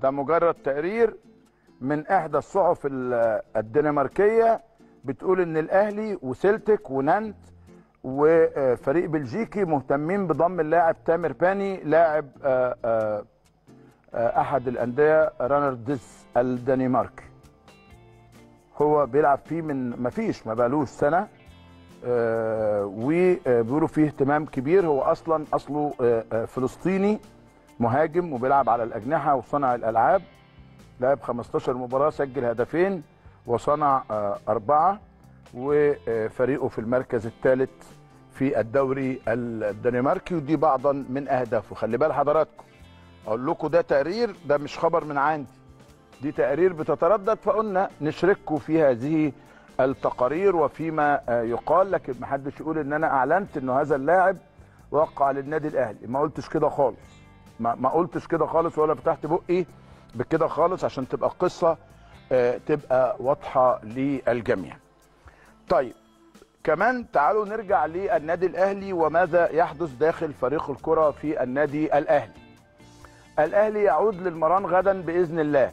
ده مجرد تقرير من احدى الصحف الدنماركيه بتقول ان الاهلي وسيلتيك ونانت وفريق بلجيكي مهتمين بضم اللاعب تامر باني لاعب احد الانديه رانردز الدنماركي. هو بيلعب فيه من ما بقالوش سنه، وبيقولوا فيه اهتمام كبير. هو اصله فلسطيني مهاجم وبيلعب على الاجنحه وصنع الالعاب. لعب 15 مباراه، سجل هدفين وصنع 4، وفريقه في المركز الثالث في الدوري الدنماركي، ودي بعضا من اهدافه. خلي بال حضراتكم، اقول لكم ده تقرير، ده مش خبر من عندي، دي تقارير بتتردد، فقلنا نشرككم في هذه التقارير وفيما يقال، لكن ما حدش يقول ان انا اعلنت انه هذا اللاعب وقع للنادي الاهلي. ما قلتش كده خالص، ما قلتش كده خالص، ولا فتحت بقي بكده خالص، عشان تبقى القصه تبقى واضحه للجميع. طيب كمان تعالوا نرجع للنادي الاهلي وماذا يحدث داخل فريق الكره في النادي الاهلي. الاهلي يعود للمران غدا باذن الله.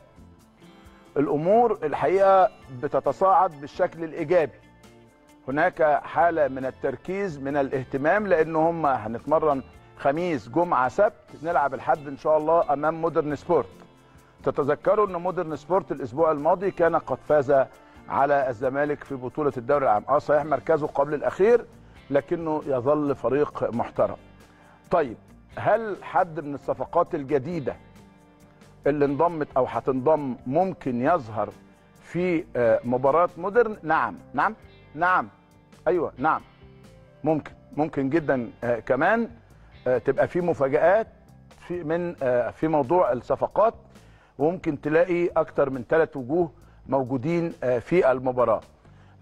الامور الحقيقه بتتصاعد بالشكل الايجابي. هناك حاله من التركيز، من الاهتمام، لان هم هنتمرن خميس جمعه سبت، نلعب الحد ان شاء الله امام مودرن سبورت. تتذكروا ان مودرن سبورت الاسبوع الماضي كان قد فاز على الزمالك في بطوله الدوري العام. صحيح مركزه قبل الاخير، لكنه يظل فريق محترم. طيب هل حد من الصفقات الجديده اللي انضمت او هتنضم ممكن يظهر في مباراه مودرن؟ نعم ايوه نعم، ممكن جدا. كمان تبقى في مفاجآت في موضوع الصفقات، وممكن تلاقي اكتر من 3 وجوه موجودين في المباراه.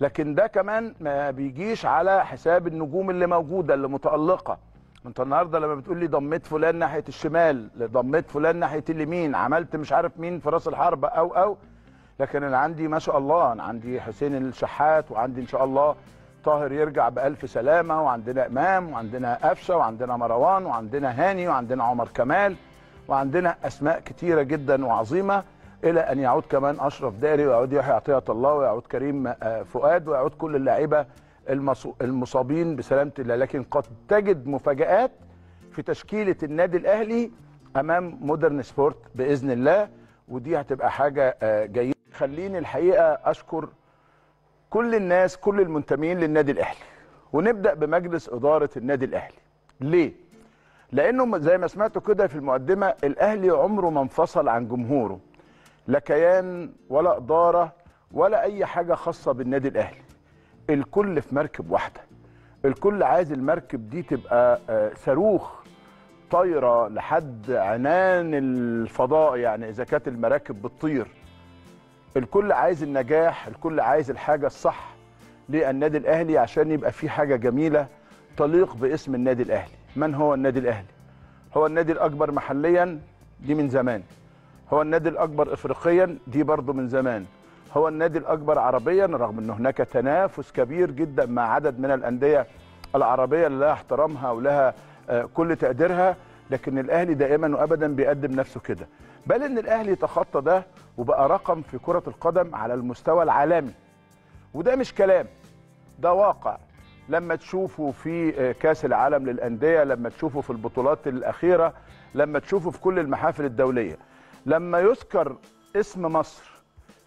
لكن ده كمان ما بيجيش على حساب النجوم اللي موجوده اللي متألقه. انت النهارده لما بتقول لي ضميت فلان ناحيه الشمال، ضميت فلان ناحيه اليمين، عملت مش عارف مين في راس الحربه او لكن انا عندي ما شاء الله، انا عندي حسين الشحات، وعندي ان شاء الله طاهر يرجع بألف سلامه، وعندنا امام، وعندنا قفشه، وعندنا مروان، وعندنا هاني، وعندنا عمر كمال، وعندنا اسماء كتيره جدا وعظيمه، الى ان يعود كمان اشرف داري، ويعود يحيى عطيه الله، ويعود كريم فؤاد، ويعود كل اللاعيبه المصابين بسلامه الله. لكن قد تجد مفاجآت في تشكيله النادي الاهلي امام مودرن سبورت باذن الله، ودي هتبقى حاجه جيده. خليني الحقيقه اشكر كل الناس، كل المنتمين للنادي الاهلي، ونبدا بمجلس اداره النادي الاهلي. ليه؟ لانه زي ما سمعتوا كده في المقدمه، الاهلي عمره ما انفصل عن جمهوره، لا كيان ولا اداره ولا اي حاجه خاصه بالنادي الاهلي. الكل في مركب واحده، الكل عايز المركب دي تبقى صاروخ طايره لحد عنان الفضاء، يعني اذا كانت المراكب بتطير. الكل عايز النجاح، الكل عايز الحاجه الصح للنادي الاهلي عشان يبقى في حاجه جميله تليق باسم النادي الاهلي. من هو النادي الاهلي؟ هو النادي الاكبر محليا، دي من زمان. هو النادي الاكبر افريقيا، دي برضه من زمان. هو النادي الاكبر عربيا، رغم ان هناك تنافس كبير جدا مع عدد من الانديه العربيه اللي لها احترامها ولها كل تقديرها، لكن الاهلي دائما وابدا بيقدم نفسه كده. بل ان الاهلي تخطى ده وبقى رقم في كره القدم على المستوى العالمي، وده مش كلام، ده واقع. لما تشوفوا في كاس العالم للانديه، لما تشوفوا في البطولات الاخيره، لما تشوفوا في كل المحافل الدوليه، لما يذكر اسم مصر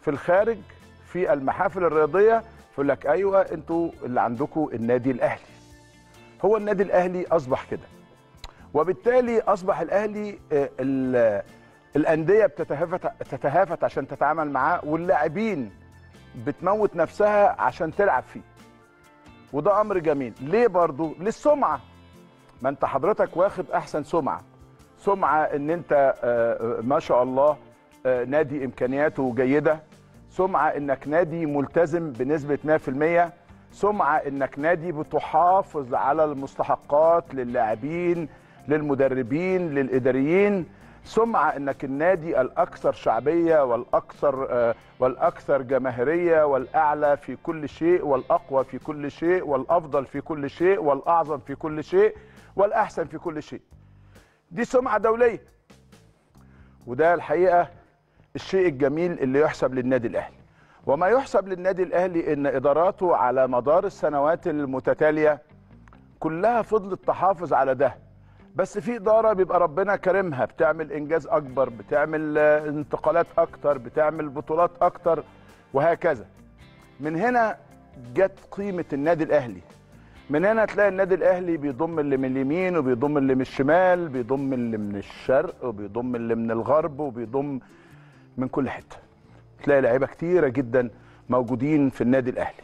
في الخارج في المحافل الرياضيه، يقول لك ايوه انتوا اللي عندكم النادي الاهلي. هو النادي الاهلي اصبح كده، وبالتالي اصبح الاهلي الانديه بتتهافت عشان تتعامل معاه، واللاعبين بتموت نفسها عشان تلعب فيه، وده امر جميل. ليه؟ برضو للسمعه. ما انت حضرتك واخد احسن سمعه ان انت ما شاء الله نادي امكانياته جيده، سمعه انك نادي ملتزم بنسبه 100%، سمعه انك نادي بتحافظ على المستحقات للاعبين، للمدربين، للاداريين، سمعه انك النادي الاكثر شعبيه والاكثر جماهيريه والاعلى في كل شيء، والاقوى في كل شيء، والافضل في كل شيء، والاعظم في كل شيء، والاحسن في كل شيء. دي سمعه دوليه، وده الحقيقه الشيء الجميل اللي يحسب للنادي الاهلي. وما يحسب للنادي الاهلي ان اداراته على مدار السنوات المتتاليه كلها فضلت تحافظ على ده، بس في اداره بيبقى ربنا كرمها بتعمل انجاز اكبر، بتعمل انتقالات اكتر، بتعمل بطولات اكتر، وهكذا. من هنا جت قيمه النادي الاهلي. من هنا تلاقي النادي الاهلي بيضم اللي من اليمين وبيضم اللي من الشمال، بيضم اللي من الشرق وبيضم اللي من الغرب وبيضم من كل حته. تلاقي لعيبه كتيره جدا موجودين في النادي الاهلي.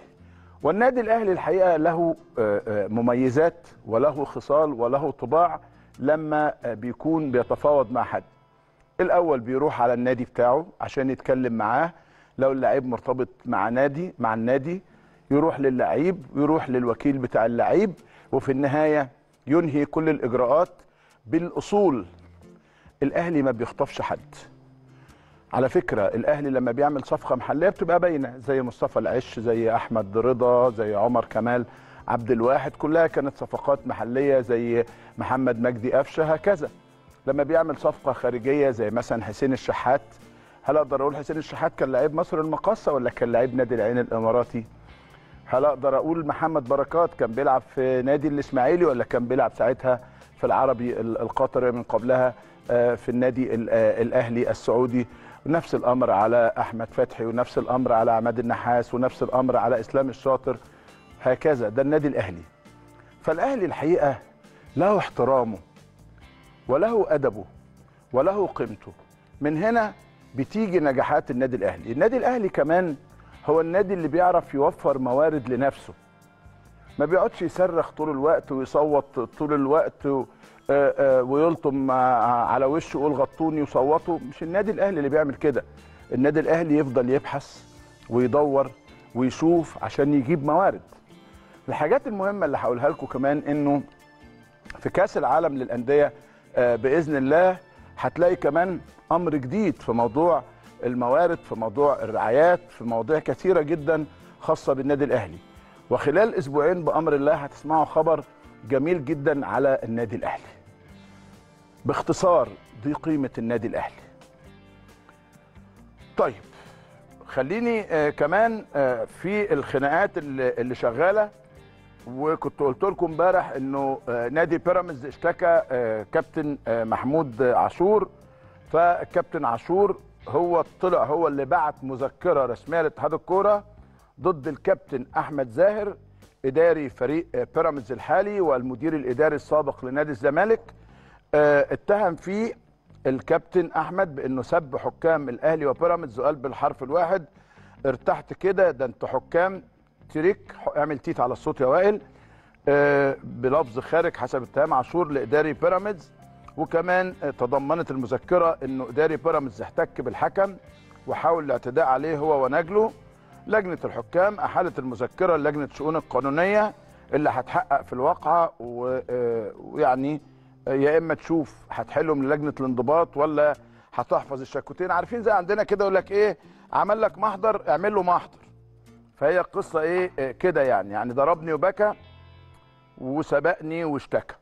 والنادي الاهلي الحقيقه له مميزات وله خصال وله طباع لما بيكون بيتفاوض مع حد. الاول بيروح على النادي بتاعه عشان يتكلم معاه، لو اللعيب مرتبط مع النادي يروح للعيب ويروح للوكيل بتاع اللعيب، وفي النهايه ينهي كل الاجراءات بالاصول. الاهلي ما بيخطفش حد. على فكره الاهلي لما بيعمل صفقه محليه بتبقى باينه، زي مصطفى العش، زي احمد رضا، زي عمر كمال عبد الواحد، كلها كانت صفقات محليه، زي محمد مجدي قفشه، هكذا. لما بيعمل صفقه خارجيه زي مثلا حسين الشحات، هل اقدر اقول حسين الشحات كان لعيب مصر المقاصه ولا كان لعيب نادي العين الاماراتي؟ هل اقدر اقول محمد بركات كان بيلعب في نادي الاسماعيلي ولا كان بيلعب ساعتها في العربي القطري من قبلها في النادي الاهلي السعودي؟ ونفس الامر على احمد فتحي، ونفس الامر على عماد النحاس، ونفس الامر على اسلام الشاطر، هكذا. ده النادي الاهلي. فالاهلي الحقيقه له احترامه وله ادبه وله قيمته. من هنا بتيجي نجاحات النادي الاهلي. النادي الاهلي كمان هو النادي اللي بيعرف يوفر موارد لنفسه، ما بيقعدش يصرخ طول الوقت ويصوت طول الوقت ويلطم على وشه ويقول غطوني وصوتوا. مش النادي الاهلي اللي بيعمل كده. النادي الاهلي يفضل يبحث ويدور ويشوف عشان يجيب موارد. الحاجات المهمه اللي هقولها لكم كمان انه في كاس العالم للانديه باذن الله هتلاقي كمان امر جديد في موضوع الموارد، في موضوع الرعايات، في مواضيع كثيره جدا خاصه بالنادي الاهلي. وخلال اسبوعين بامر الله هتسمعوا خبر جميل جدا على النادي الاهلي. باختصار دي قيمه النادي الاهلي. طيب خليني كمان في الخناقات اللي شغاله، وكنت قلت لكم امبارح انه نادي بيراميدز اشتكى كابتن محمود عاشور. فالكابتن عاشور هو اللي بعت مذكره رسميه لاتحاد الكوره ضد الكابتن احمد زاهر اداري فريق بيراميدز الحالي والمدير الاداري السابق لنادي الزمالك. اتهم فيه الكابتن احمد بانه سب حكام الاهلي وبيراميدز وقال بالحرف الواحد: ارتحت كده، ده انتوا حكام تريك، اعمل تيت على الصوت يا وائل، بلفظ خارج حسب اتهام عاشور لاداري بيراميدز. وكمان تضمنت المذكره انه اداري بيراميدز احتك بالحكم وحاول الاعتداء عليه هو ونجله. لجنه الحكام احالت المذكره للجنه الشؤون القانونيه اللي هتحقق في الواقعه، ويعني يا اما تشوف هتحلهم للجنه الانضباط ولا هتحفظ الشكوتين. عارفين زي عندنا كده يقول لك ايه، عمل لك محضر اعمل له محضر. فهي القصه ايه كده، يعني ضربني وبكى وسبقني واشتكى.